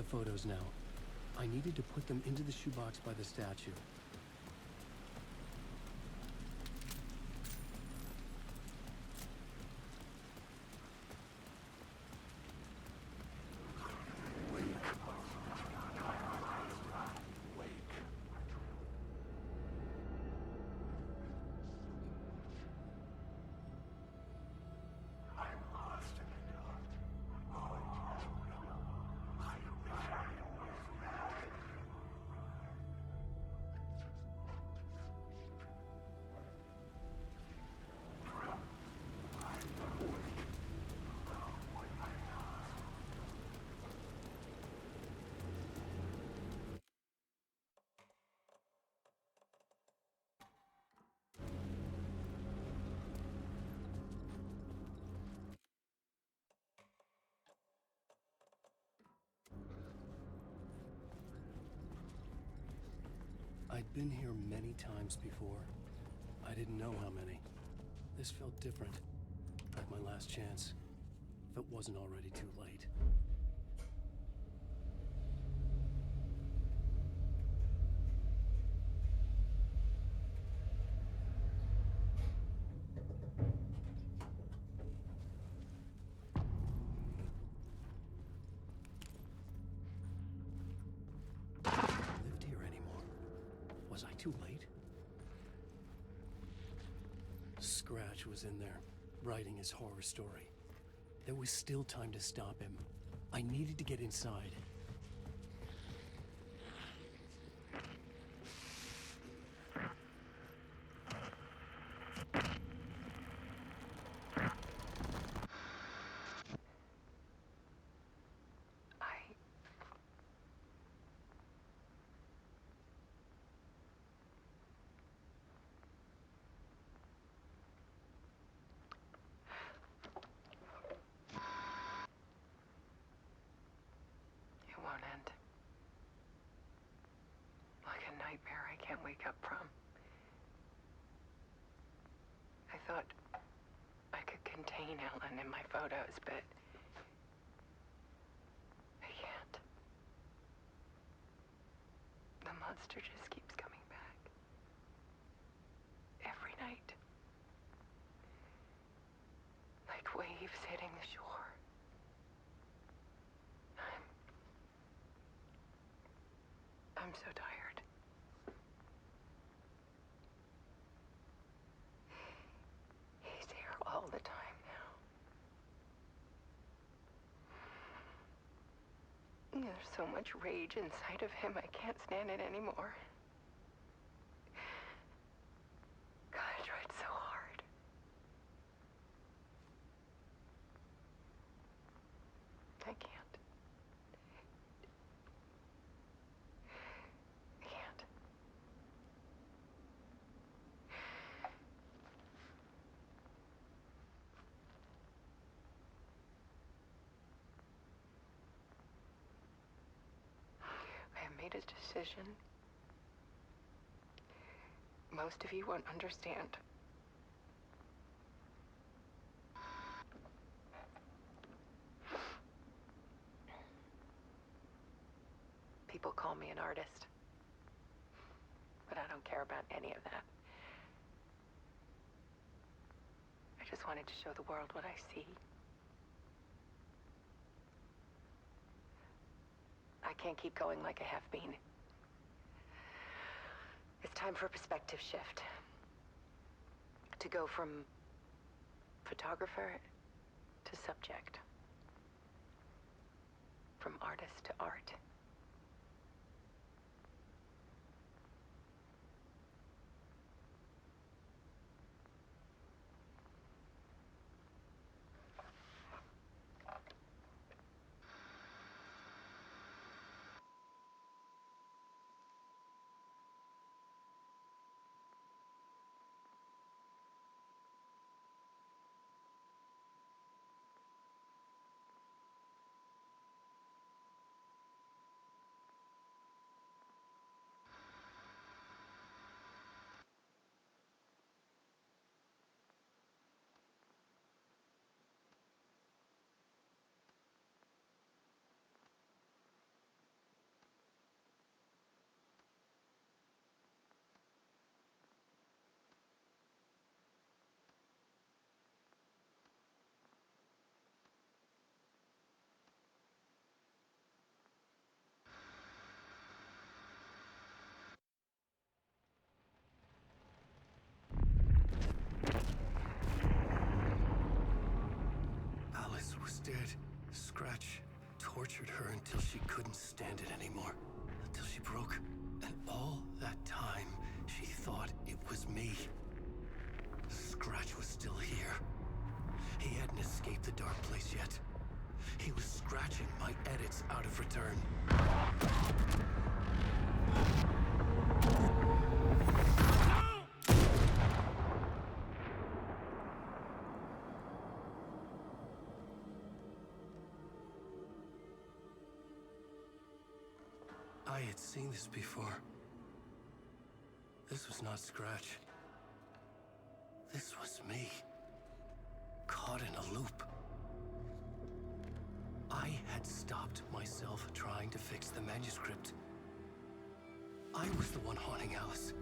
the photos now. I needed to put them into the shoebox by the statue. I'd been here many times before. I didn't know how many. This felt different, like my last chance, if it wasn't already too late. Lived here anymore? Was I too late? Scratch was in there, writing his horror story. There was still time to stop him. I needed to get inside. It won't end. Like a nightmare I can't wake up from. I thought I could contain Ellen in my photos, but I can't. The monster just keeps coming back. Every night. Like waves hitting the shore. I'm so tired. He's here all the time now. There's so much rage inside of him, I can't stand it anymore. God, I tried so hard. I can't. I have made a decision. Most of you won't understand. People call me an artist, but I don't care about any of that. I just wanted to show the world what I see. I can't keep going like I have been. It's time for a perspective shift. To go from photographer to subject. From artist to art. until she couldn't stand it anymore. Until she broke. And all that time, she thought it was me. Scratch was still here. He hadn't escaped the dark place yet. He was scratching my edits out of return. I had seen this before. This was not Scratch. This was me. Caught in a loop. I had stopped myself trying to fix the manuscript. I was the one haunting Alice.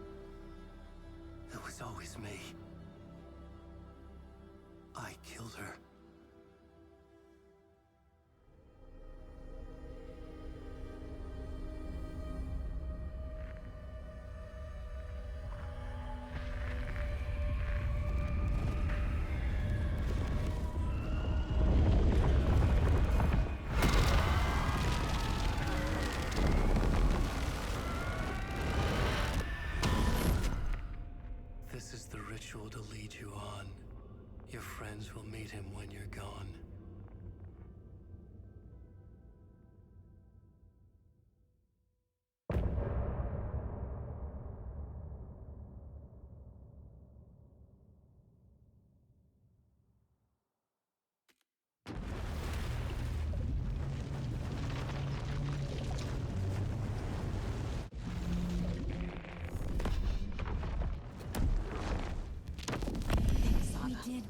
It was always me. I killed her. This is the ritual to lead you on. Your friends will meet him when you're gone.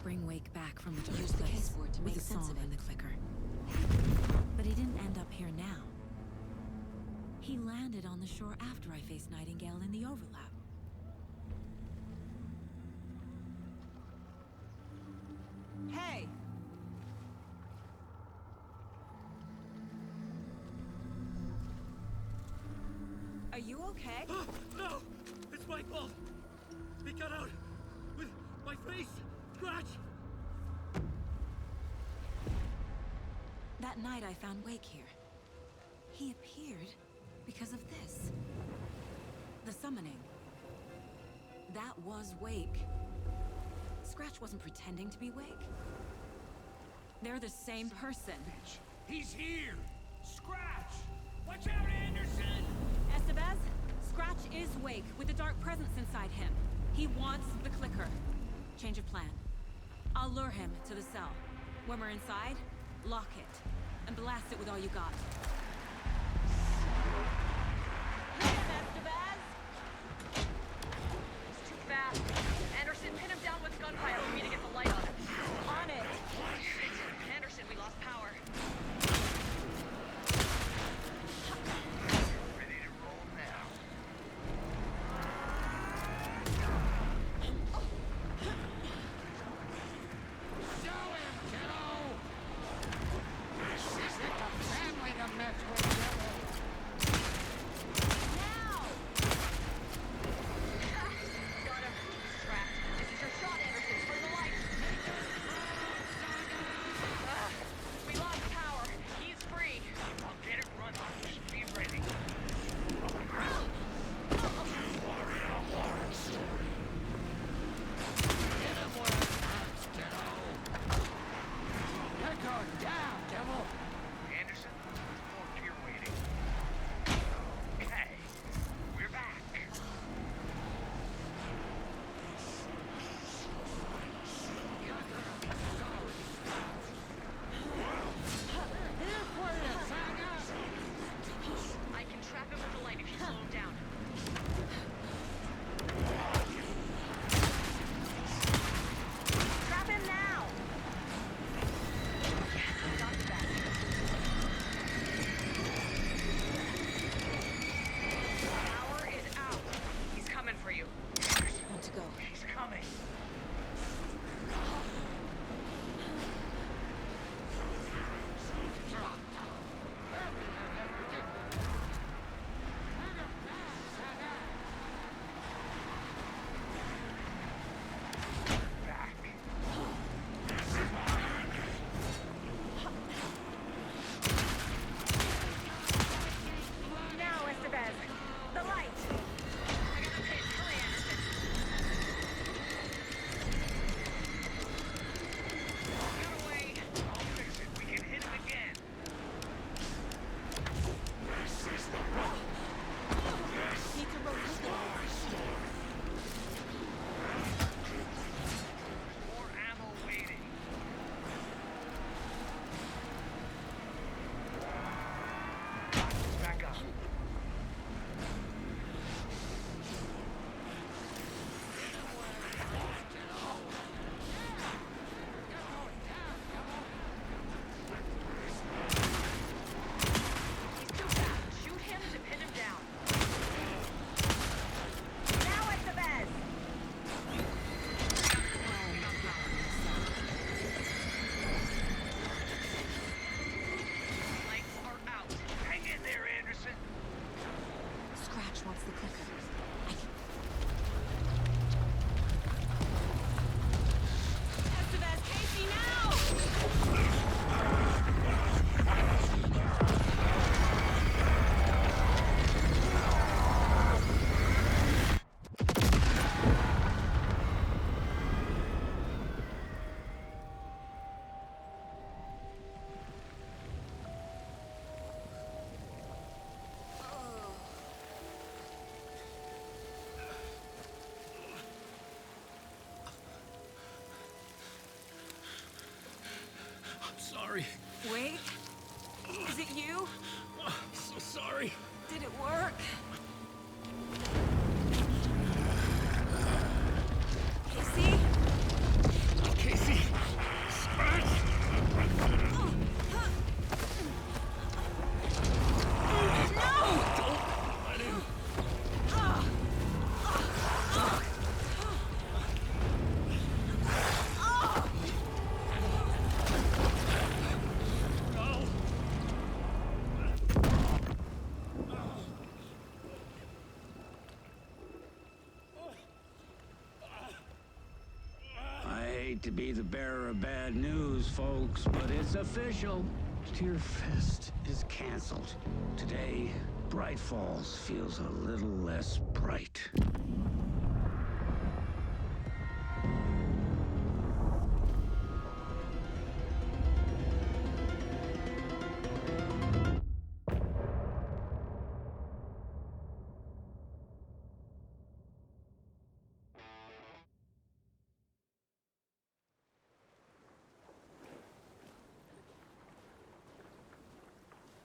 Bring Wake back from the dark place with the song and the clicker. But he didn't end up here now. He landed on the shore after I faced Nightingale in the overlap. Hey! Are you okay? No! It's my fault! He got out! With my face! Scratch! That night I found Wake here. He appeared because of this. The summoning. That was Wake. Scratch wasn't pretending to be Wake. They're the same person. He's here! Scratch! Watch out, Anderson! Estevez, Scratch is Wake with a dark presence inside him. He wants the clicker. Change of plan. I'll lure him to the cell. When we're inside, lock it. And blast it with all you got. Hit him, Estevez! He's too fast. Anderson, pin him down with gunfire for me to get the light on him. On it! Anderson, we lost power. Ready to roll now. Show him, kiddo! This isn't a family to mix Scratch wants the clicker. Estevez, Casey, now! Sorry. Wake? Is it you? I'm so sorry. Did it work? Casey? Casey! Scratch! Don't let him. I hate to be the bearer of bad news, folks, but it's official. Tearfest is canceled. Today, Bright Falls feels a little less bright.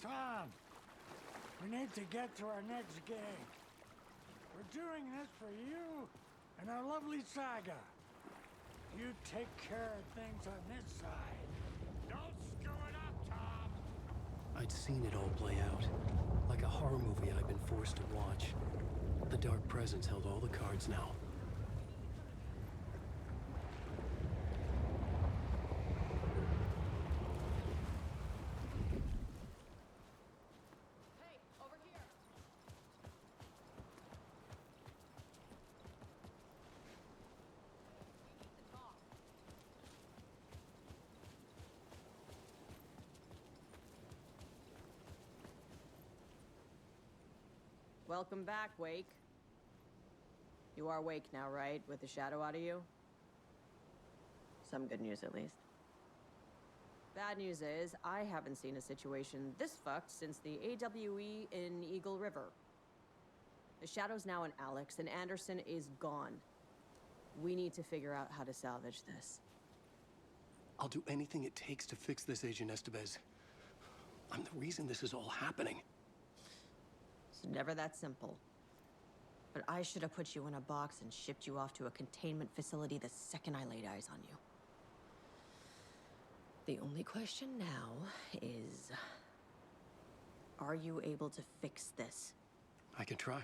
Tom, we need to get to our next gig. We're doing this for you and our lovely saga. You take care of things on this side. Don't screw it up, Tom! I'd seen it all play out. Like a horror movie I'd been forced to watch. The Dark Presence held all the cards now. Hey, over here. We need to talk. Welcome back, Wake. You are Wake now, right? With the shadow out of you? Some good news, at least. Bad news is, I haven't seen a situation this fucked since the AWE in Eagle River. The shadow's now in Alex, and Anderson is gone. We need to figure out how to salvage this. I'll do anything it takes to fix this, Agent Estevez. I'm the reason this is all happening. It's never that simple. But I should have put you in a box and shipped you off to a containment facility the second I laid eyes on you. The only question now is... are you able to fix this? I can try.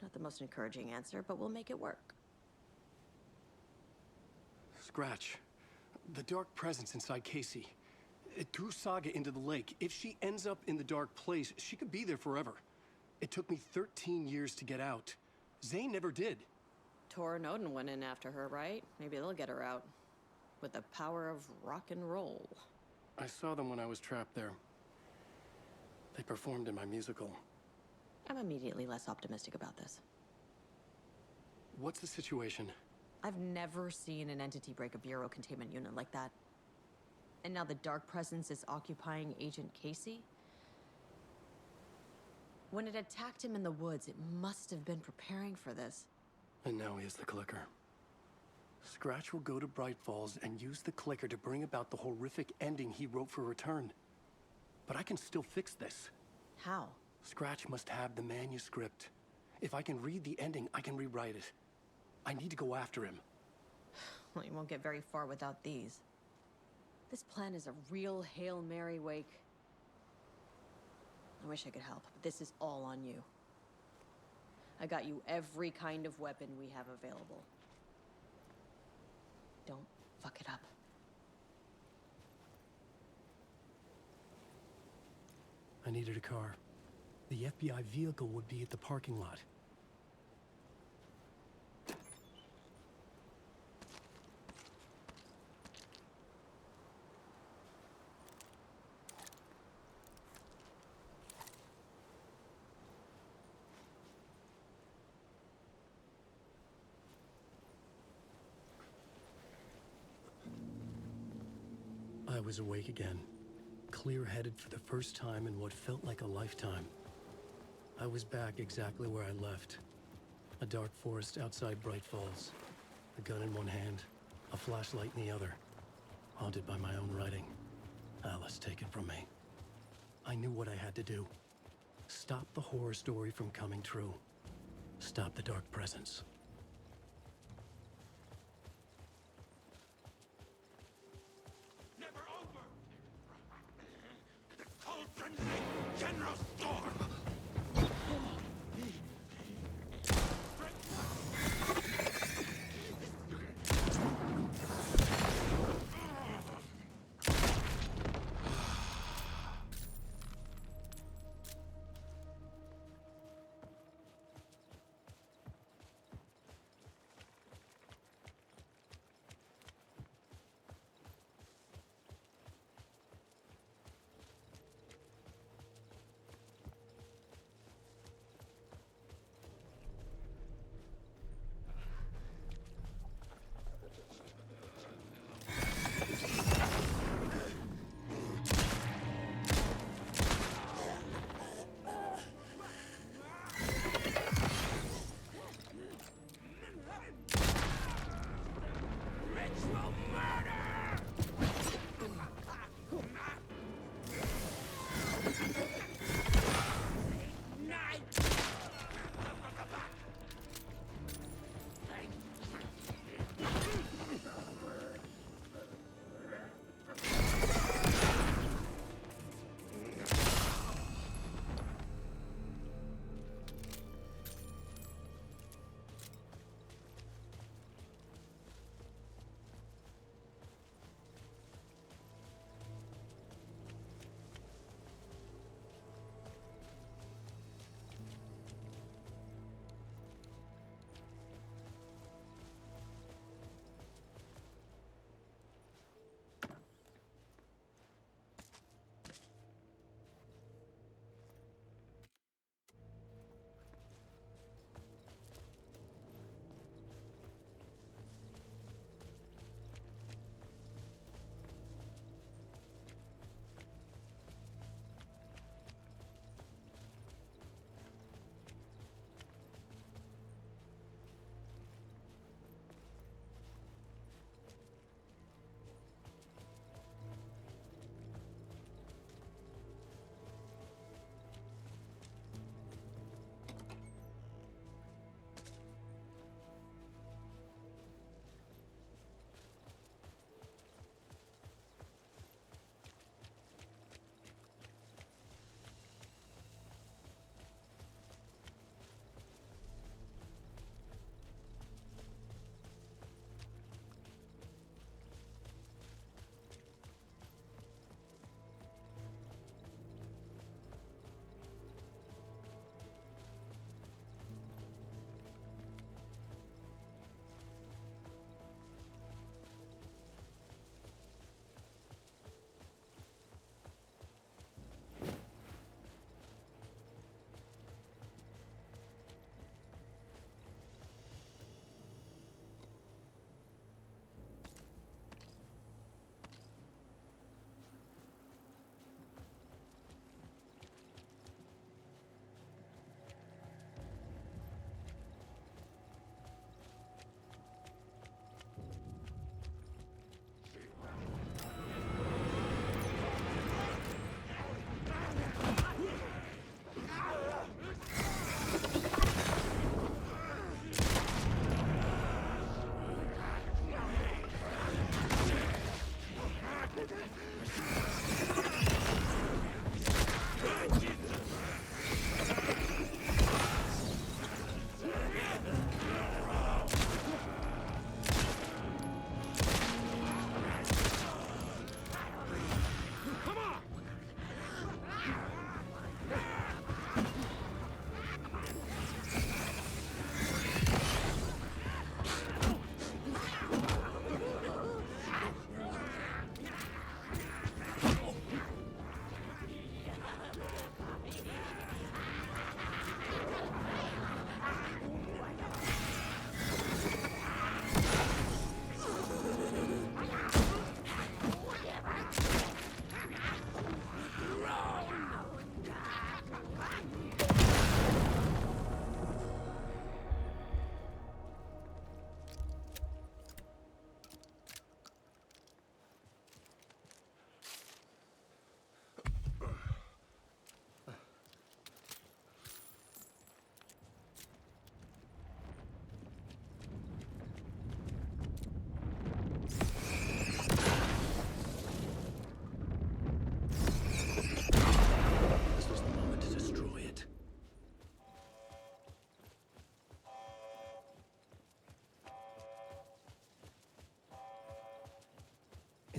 Not the most encouraging answer, but we'll make it work. Scratch. The Dark Presence inside Casey. It threw Saga into the lake. If she ends up in the Dark Place, she could be there forever. It took me 13 years to get out. Zane never did. Tor and Odin went in after her, right? Maybe they'll get her out. With the power of rock and roll. I saw them when I was trapped there. They performed in my musical. I'm immediately less optimistic about this. What's the situation? I've never seen an entity break a Bureau containment unit like that. And now the Dark Presence is occupying Agent Casey? When it attacked him in the woods, it must have been preparing for this. And now he has the clicker. Scratch will go to Bright Falls and use the clicker to bring about the horrific ending he wrote for Return. But I can still fix this. How? Scratch must have the manuscript. If I can read the ending, I can rewrite it. I need to go after him. Well, you won't get very far without these. This plan is a real Hail Mary, Wake. I wish I could help, but this is all on you. I got you every kind of weapon we have available. Don't fuck it up. I needed a car. The FBI vehicle would be at the parking lot. I was awake again, clear-headed for the first time in what felt like a lifetime. I was back exactly where I left. A dark forest outside Bright Falls. A gun in one hand, a flashlight in the other. Haunted by my own writing. Alice taken from me. I knew what I had to do. Stop the horror story from coming true. Stop the dark presence. Never over! The cauldron, General Storm!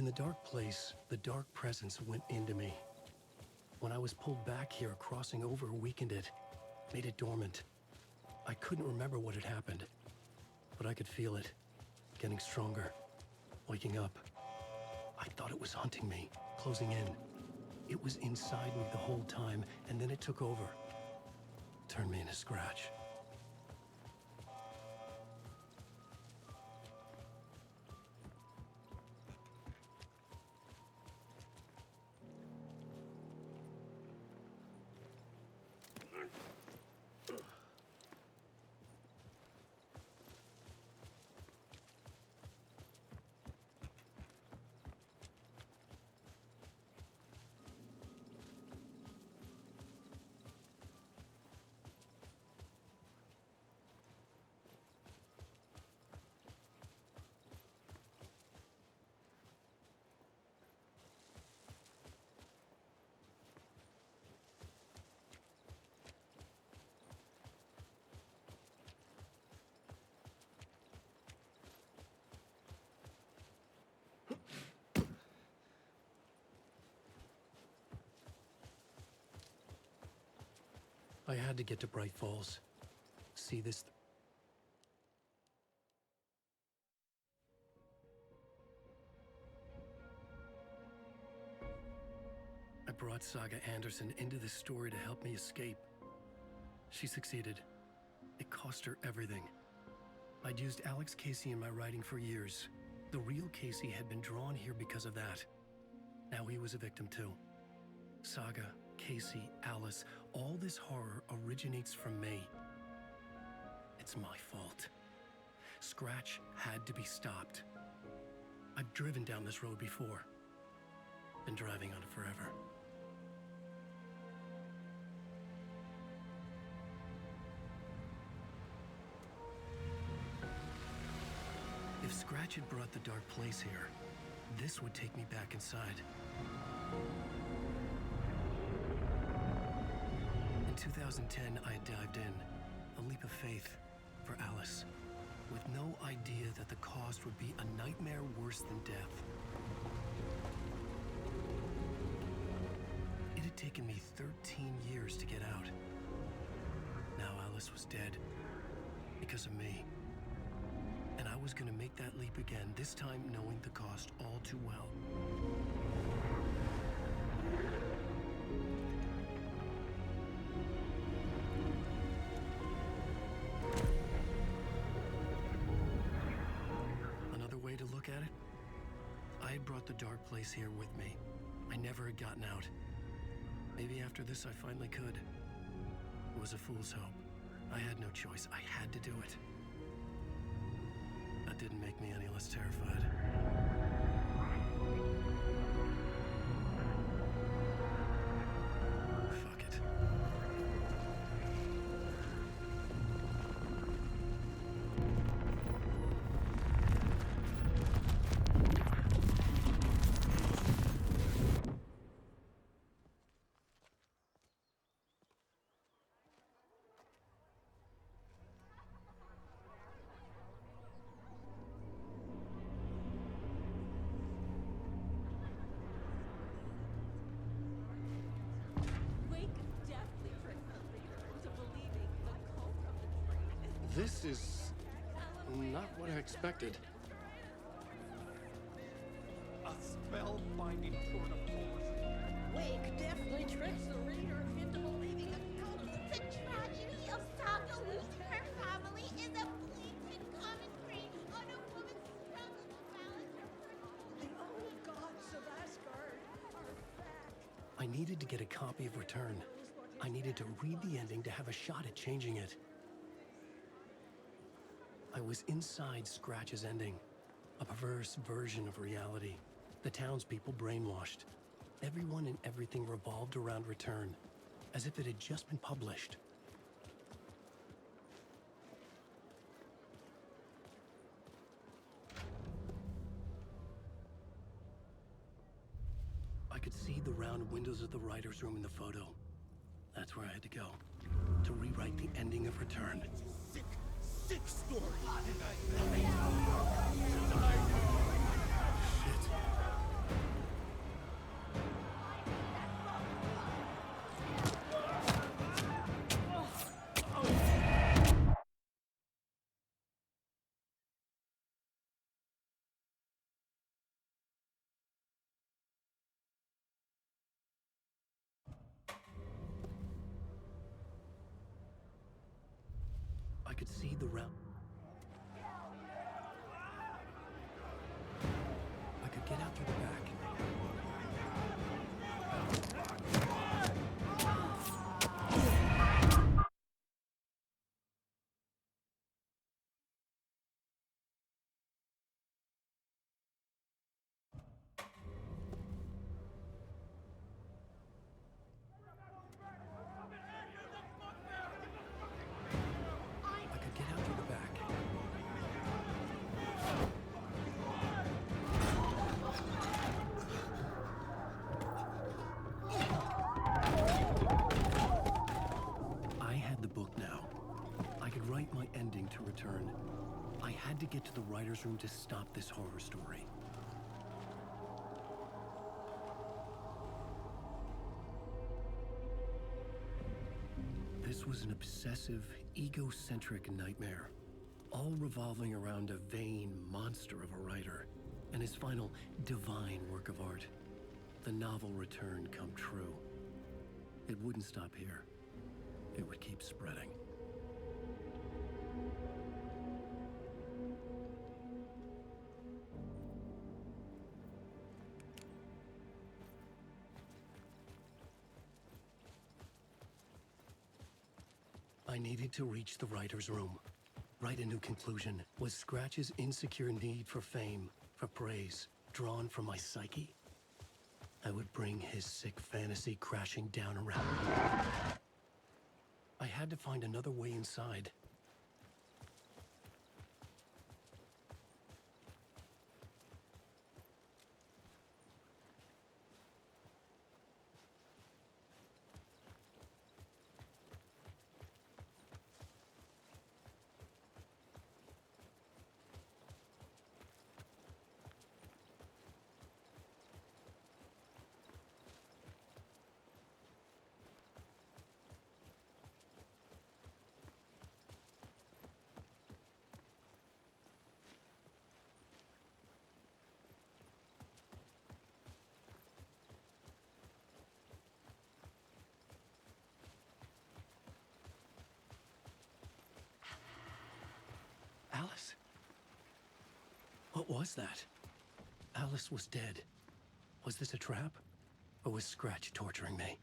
In the dark place, the dark presence went into me. When I was pulled back here, crossing over weakened it, made it dormant. I couldn't remember what had happened, but I could feel it, getting stronger, waking up. I thought it was hunting me, closing in. It was inside me the whole time, and then it took over. Turned me into Scratch. I had to get to Bright Falls. See this. I brought Saga Anderson into this story to help me escape. She succeeded. It cost her everything. I'd used Alex Casey in my writing for years. The real Casey had been drawn here because of that. Now he was a victim too. Saga, Casey, Alice, all this horror originates from me. It's my fault. Scratch had to be stopped. I've driven down this road before. Been driving on it forever. If Scratch had brought the dark place here, this would take me back inside. In 2010, I had dived in, a leap of faith for Alice, with no idea that the cost would be a nightmare worse than death. It had taken me 13 years to get out. Now Alice was dead, because of me. And I was gonna make that leap again, this time knowing the cost all too well. Another way to look at it, I had brought the dark place here with me. I never had gotten out. Maybe after this I finally could. It was a fool's hope. I had no choice. I had to do it. That didn't make me any less terrified. Fuck it. This is not what I expected. A spellbinding tour de force. Wake definitely tricks the reader into believing the cult of the tragedy of Saga losing her family is a blatant commentary on a woman's struggle to balance her personal. The old gods of Asgard are back. I needed to get a copy of Return. I needed to read the ending to have a shot at changing it. I was inside Scratch's ending, a perverse version of reality. The townspeople brainwashed. Everyone and everything revolved around Return, as if it had just been published. I could see the round windows of the writer's room in the photo. That's where I had to go, to rewrite the ending of Return. Sick story. Shit. I could see the round. I could get out through the back. I could get out through the back. I had the book now. I could write my ending to return. I had to get to the writer's room to stop this horror story. This was an obsessive, egocentric nightmare, all revolving around a vain monster of a writer and his final divine work of art, the novel Return come true. It wouldn't stop here. It would keep spreading. I needed to reach the writer's room. Write a new conclusion. Was Scratch's insecure need for fame, for praise, drawn from my psyche? I would bring his sick fantasy crashing down around me. I had to find another way inside. Alice? What was that? Alice was dead. Was this a trap? Or was Scratch torturing me?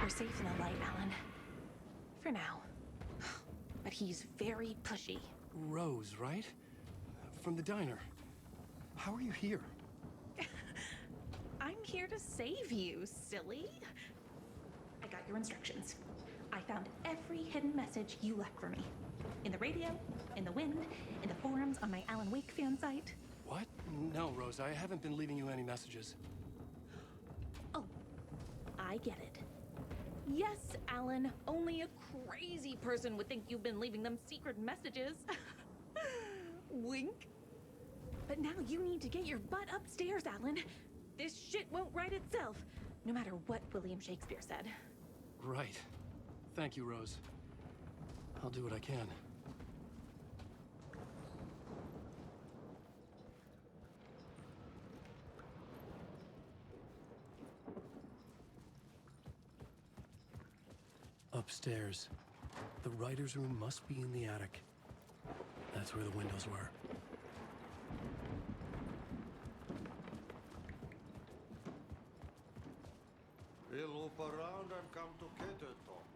Safe in the light, Alan. For now. But he's very pushy. Rose, right? From the diner. How are you here? I'm here to save you, silly. I got your instructions. I found every hidden message you left for me. In the radio, in the wind, in the forums on my Alan Wake fan site. What? No, Rose, I haven't been leaving you any messages. Oh, I get it. Yes, Alan, only a crazy person would think you've been leaving them secret messages. Wink. But now you need to get your butt upstairs, Alan. This shit won't right itself, no matter what William Shakespeare said. Right. Thank you, Rose. I'll do what I can. Upstairs. The writer's room must be in the attic. That's where the windows were. We'll loop around and come together, Tom.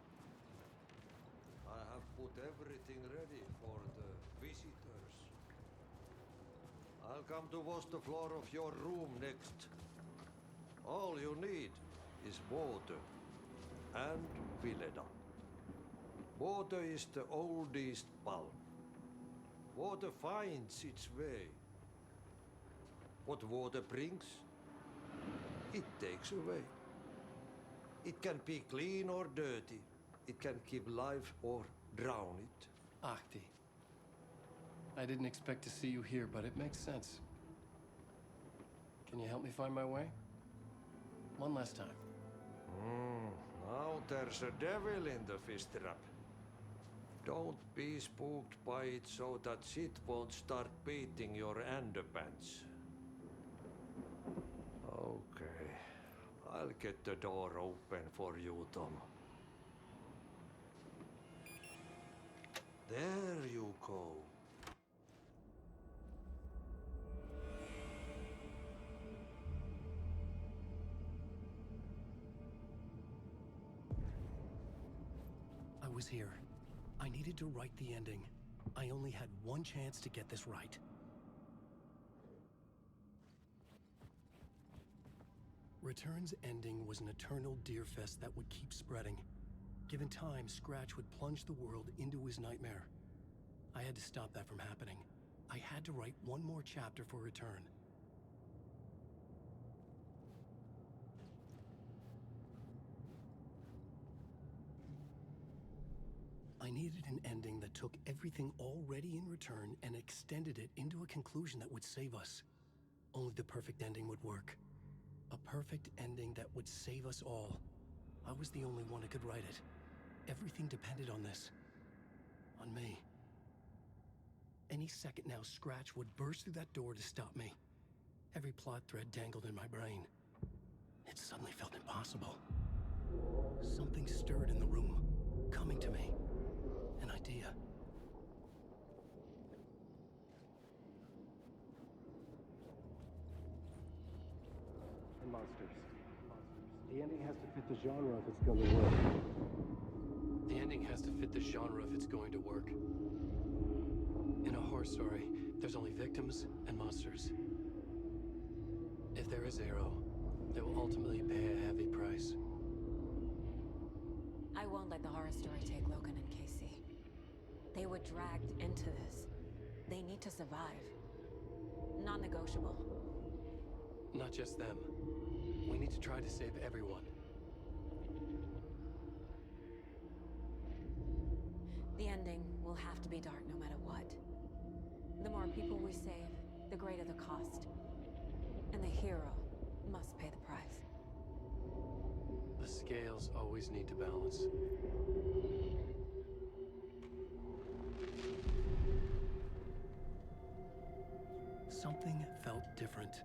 I have put everything ready for the visitors. I'll come to wash the floor of your room next. All you need is water and Vileda. Water is the oldest bulb. Water finds its way. What water brings, it takes away. It can be clean or dirty. It can give life or drown it. Ahti. I didn't expect to see you here, but it makes sense. Can you help me find my way? One last time. Now there's a devil in the fish trap. Don't be spooked by it so that shit won't start beating your underpants. Okay. I'll get the door open for you, Tom. There you go. I was here. I needed to write the ending. I only had one chance to get this right. Return's ending was an eternal deerfest that would keep spreading. Given time, Scratch would plunge the world into his nightmare. I had to stop that from happening. I had to write one more chapter for Return. I needed an ending that took everything already in Return and extended it into a conclusion that would save us. Only the perfect ending would work. A perfect ending that would save us all. I was the only one who could write it. Everything depended on this. On me. Any second now, Scratch would burst through that door to stop me. Every plot thread dangled in my brain. It suddenly felt impossible. Something stirred in the room, coming to me. An idea. And monsters. The ending has to fit the genre if it's going to work. The ending has to fit the genre if it's going to work. In a horror story, there's only victims and monsters. If there is Arrow, they will ultimately pay a heavy price. I won't let the horror story take Logan and Casey. They were dragged into this. They need to survive. Non-negotiable. Not just them. We need to try to save everyone. The ending will have to be dark no matter what. The more people we save, the greater the cost. And the hero must pay the price. The scales always need to balance. Something felt different.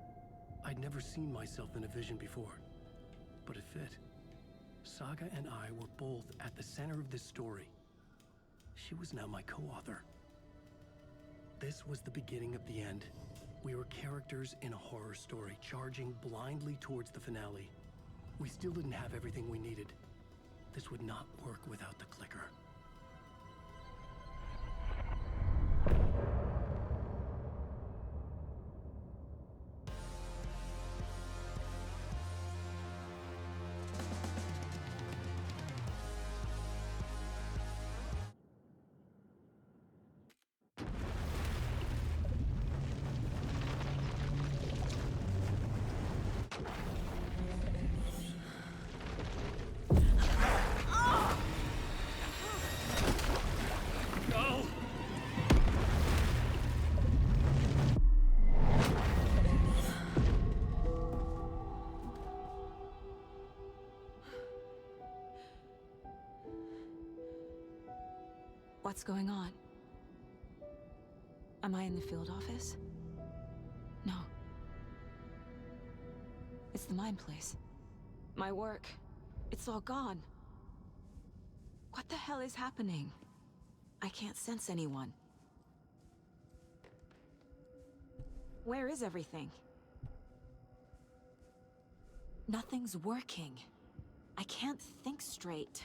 I'd never seen myself in a vision before, but it fit. Saga and I were both at the center of this story. She was now my co-author. This was the beginning of the end. We were characters in a horror story, charging blindly towards the finale. We still didn't have everything we needed. This would not work without the clicker. What's going on? Am I in the field office? No. It's the mine place. My work. It's all gone. What the hell is happening? I can't sense anyone. Where is everything? Nothing's working. I can't think straight.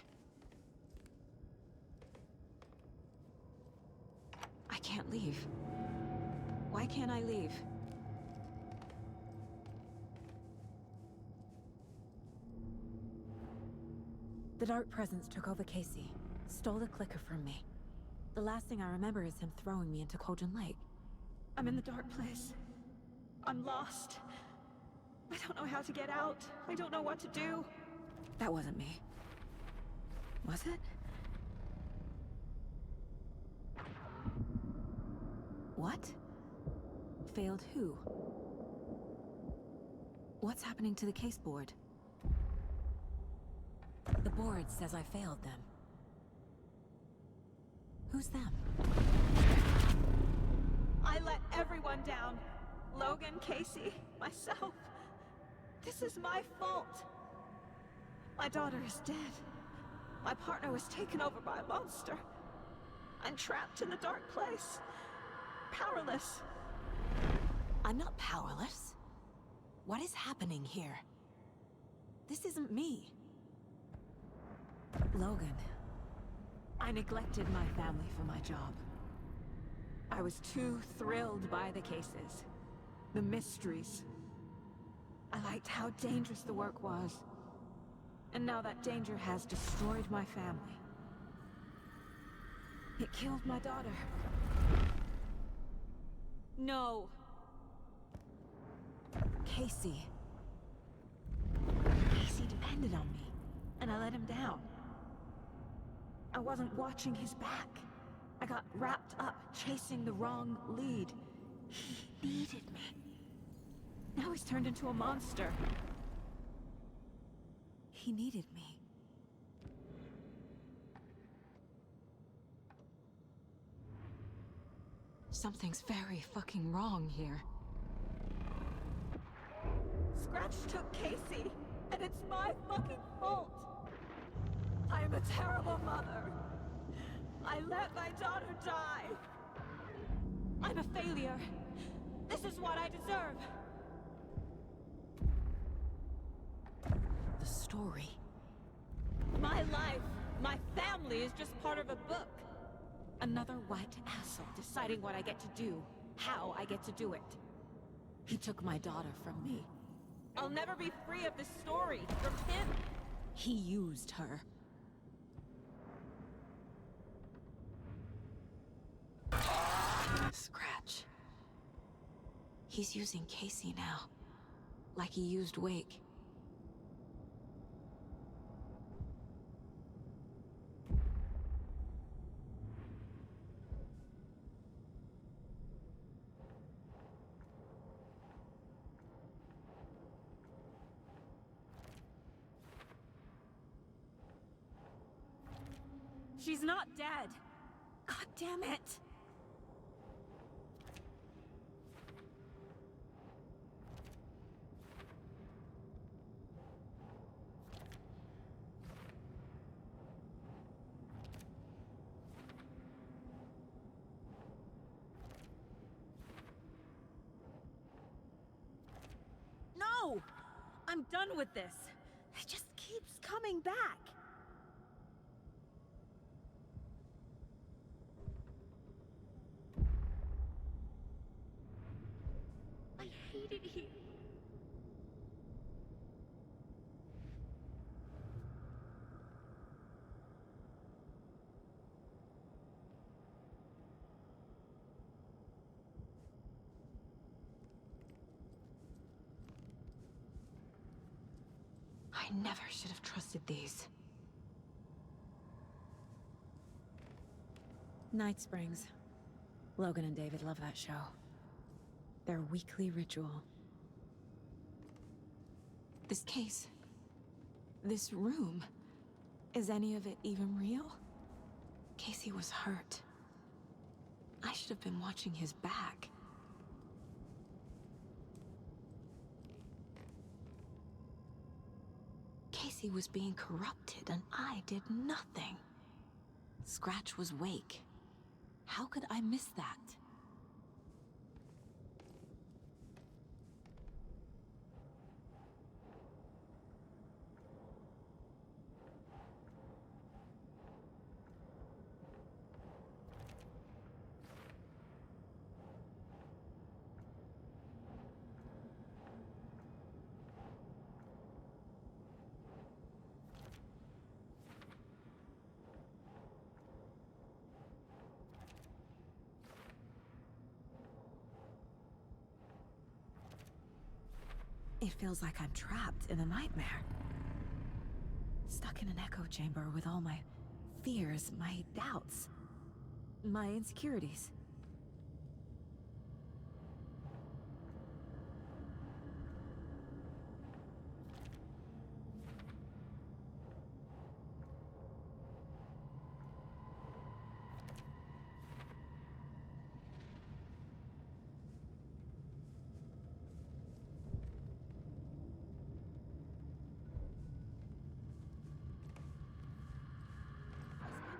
I can't leave. Why can't I leave? The Dark Presence took over Casey, stole the clicker from me. The last thing I remember is him throwing me into Cauldron Lake. I'm in the dark place. I'm lost. I don't know how to get out. I don't know what to do. That wasn't me. Was it? What? Failed who? What's happening to the case board? The board says I failed them. Who's them? I let everyone down. Logan, Casey, myself. This is my fault. My daughter is dead. My partner was taken over by a monster. I'm trapped in the dark place. Powerless. I'm not powerless. What is happening here? This isn't me. Logan. I neglected my family for my job. I was too thrilled by the cases. The mysteries. I liked how dangerous the work was. And now that danger has destroyed my family. It killed my daughter. No. Casey. Casey depended on me, and I let him down. I wasn't watching his back. I got wrapped up chasing the wrong lead. He needed me. Now he's turned into a monster. He needed me. Something's very fucking wrong here. Scratch took Casey, and it's my fucking fault. I'm a terrible mother. I let my daughter die. I'm a failure. This is what I deserve. The story. My life, my family is just part of a book. Another white asshole deciding what I get to do, how I get to do it. He took my daughter from me. I'll never be free of this story from him. He used her. Scratch. He's using Casey now. Like he used Wake. She's not dead. God damn it. No! I'm done with this. It just keeps coming back. I hate it here. I never should have trusted these. Night Springs. Logan and David love that show. Their weekly ritual. This case. This room. Is any of it even real? Casey was hurt. I should have been watching his back. Casey was being corrupted, and I did nothing. Scratch was Wake. How could I miss that? It feels like I'm trapped in a nightmare. Stuck in an echo chamber with all my fears, my doubts, my insecurities.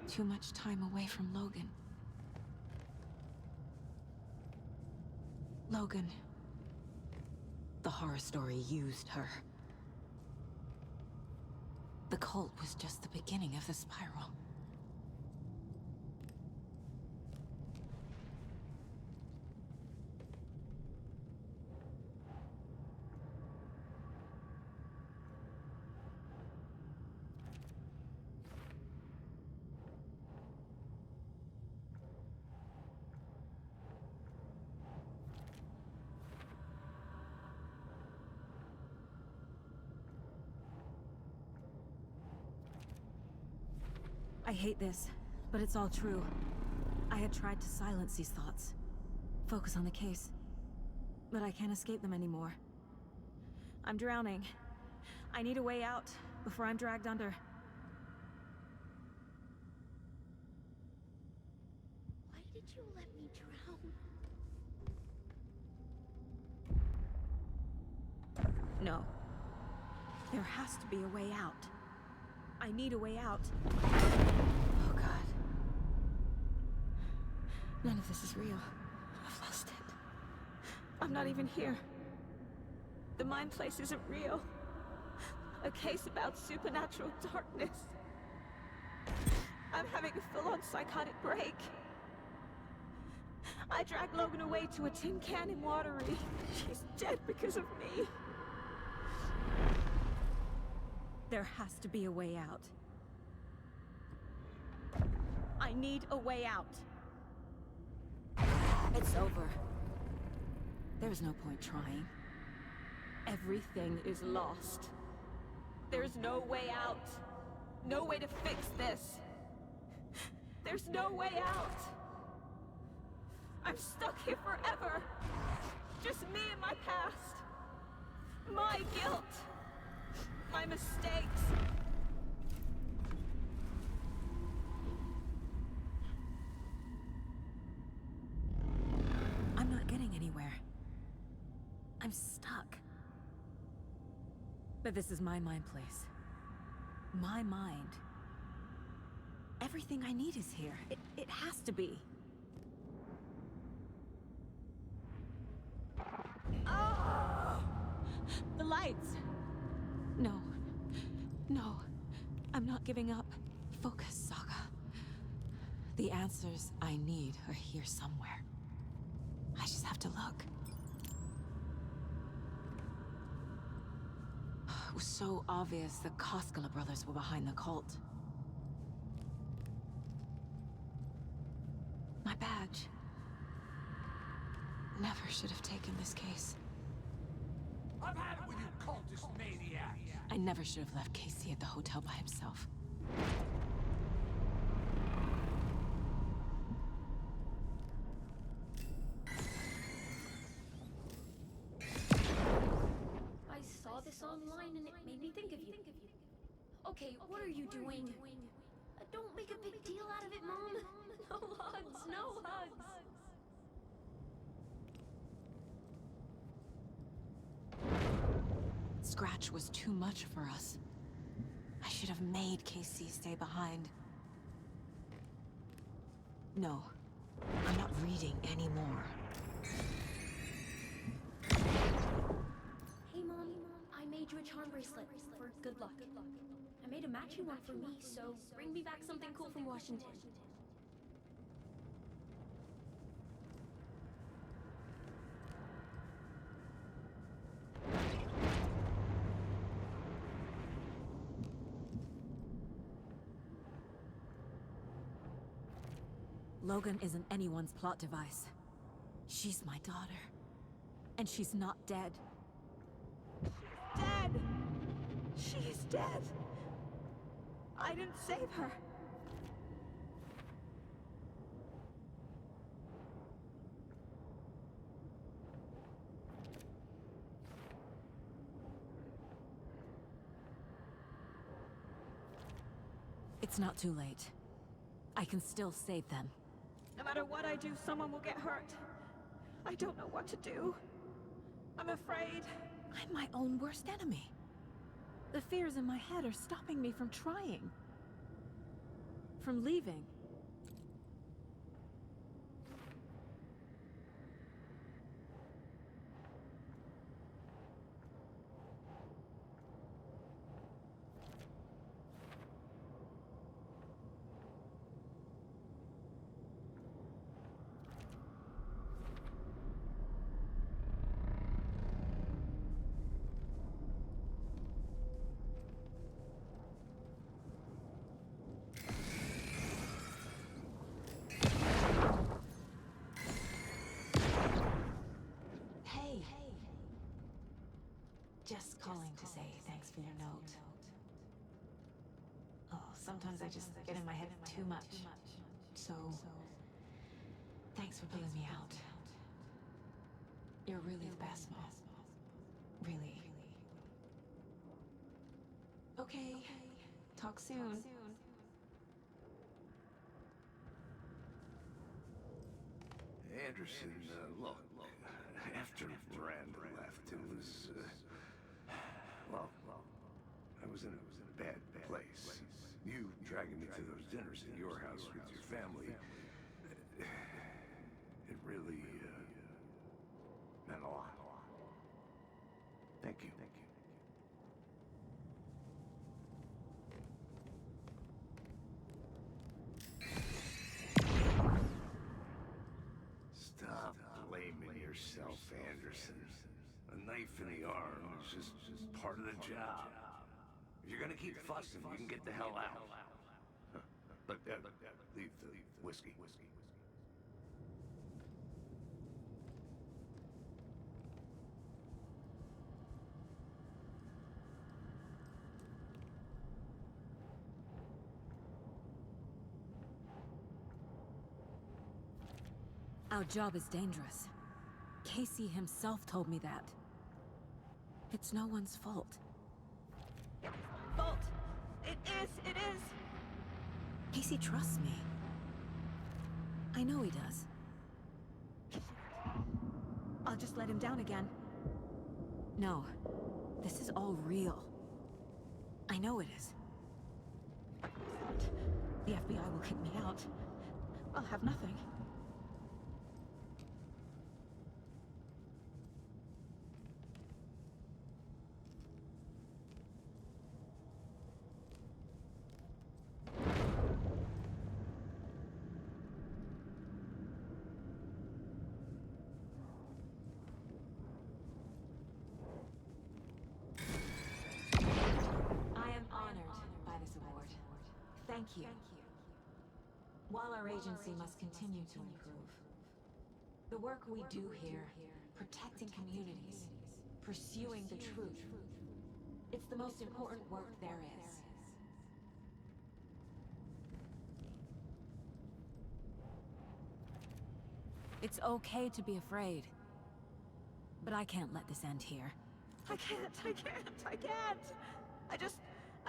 Too much time away from Logan. Logan. The horror story used her. The cult was just the beginning of the spiral. I hate this, but it's all true. I had tried to silence these thoughts. Focus on the case. But I can't escape them anymore. I'm drowning. I need a way out before I'm dragged under. Why did you let me drown? No. There has to be a way out. I need a way out. Oh, God. None of this is real. I've lost it. I'm not even here. The mind place isn't real. A case about supernatural darkness. I'm having a full-on psychotic break. I dragged Logan away to a tin can in Watery. She's dead because of me. There has to be a way out. I need a way out. It's over. There's no point trying. Everything is lost. There's no way out. No way to fix this. There's no way out. I'm stuck here forever. Just me and my past. My guilt. My mistakes. I'm not getting anywhere. I'm stuck. But this is my mind place. My mind. Everything I need is here. It has to be. Oh! The lights! No. No. I'm not giving up. Focus, Saga. The answers I need are here somewhere. I just have to look. It was so obvious the Koskela brothers were behind the cult. My badge. Never should have taken this case. I've had it with you cultist maniacs! I never should have left Casey at the hotel by himself. I saw this online and it made me think of you. Okay, what are you doing? Don't make a big deal out of it, Mom. No hugs, no hugs. Scratch was too much for us. I should have made Casey stay behind. No, I'm not reading anymore. Hey, Mom, I made you a charm bracelet for good luck. I made a matching one for me, so bring me back something cool from Washington. Logan isn't anyone's plot device. She's my daughter. And she's not dead. Dead! She's dead! I didn't save her. It's not too late. I can still save them. No matter what I do, someone will get hurt. I don't know what to do. I'm afraid. I'm my own worst enemy. The fears in my head are stopping me from trying. From leaving. Just calling to say thanks for your note. Oh, sometimes I just get in my head too much. So, thanks for pulling me out. You're really the best, Mom. Really. Okay, talk soon. Anderson, look, after Miranda left, it was, well, I was in a bad place. You dragging me to those dinners at your house with your family, it really, meant a lot. Thank you. Stop blaming yourself, Anderson. A knife in the arm is just part of the job. If you're gonna keep fussing, you can get the hell out. But leave the whiskey. Our job is dangerous. Casey himself told me that. It's no one's fault. Fault! It is! Casey trusts me. I know he does. I'll just let him down again. No. This is all real. I know it is. The FBI will kick me out. I'll have nothing. Thank you. While our agency must continue to improve, the work we do here, protecting communities, pursuing the truth, it's the most important work there is. It's okay to be afraid, but I can't let this end here. I can't.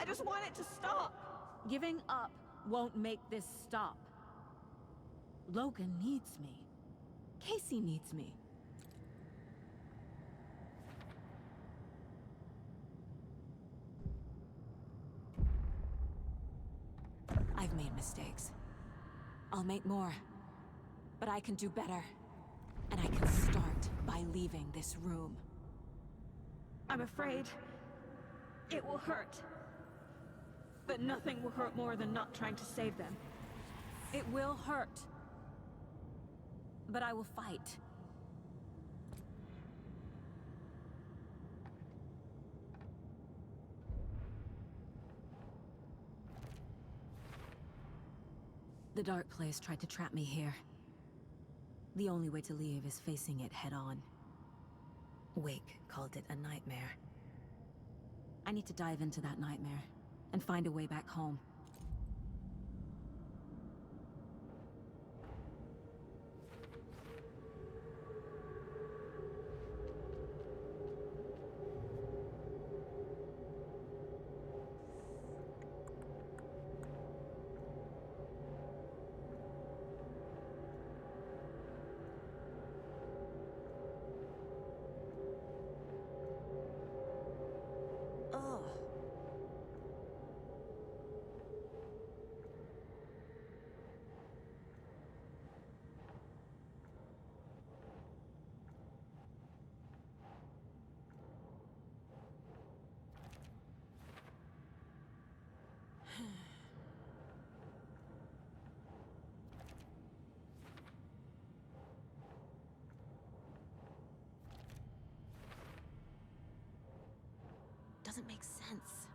I just want it to stop. Giving up won't make this stop. Logan needs me. Casey needs me. I've made mistakes. I'll make more. But I can do better. And I can start by leaving this room. I'm afraid it will hurt. But nothing will hurt more than not trying to save them. It will hurt. But I will fight. The Dark Place tried to trap me here. The only way to leave is facing it head-on. Wake called it a nightmare. I need to dive into that nightmare and find a way back home. Doesn't make sense.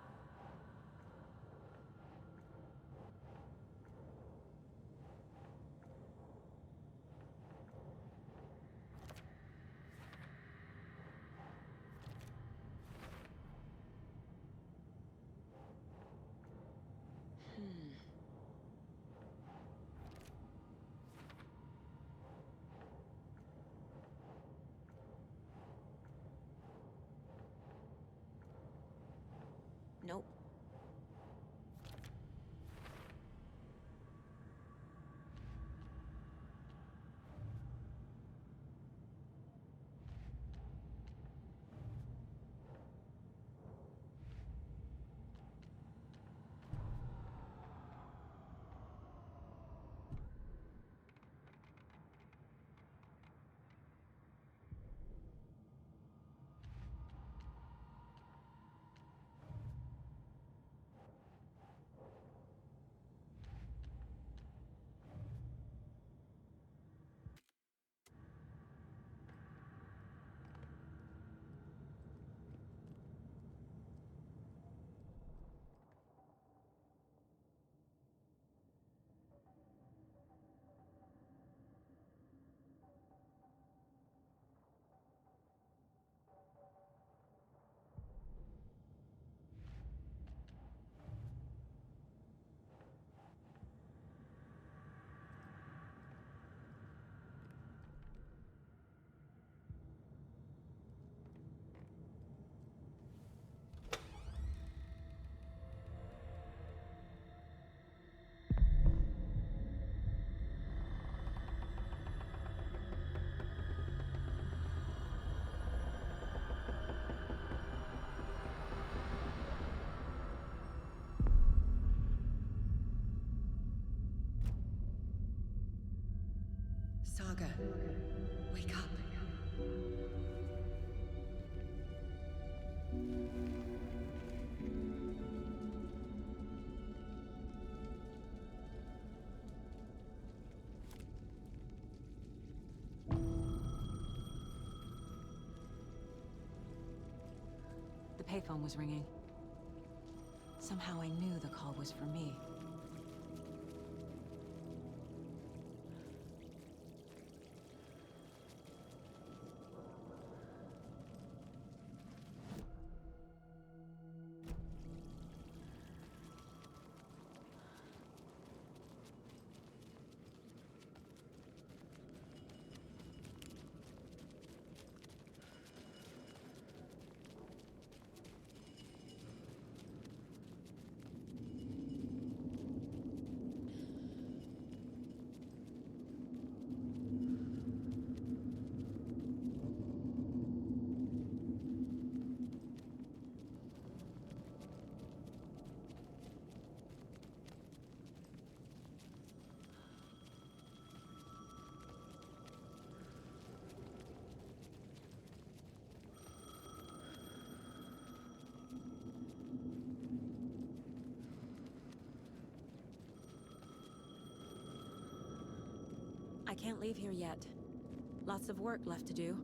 Nope. Saga, wake up. The payphone was ringing. Somehow I knew the call was for me. can't leave here yet. Lots of work left to do.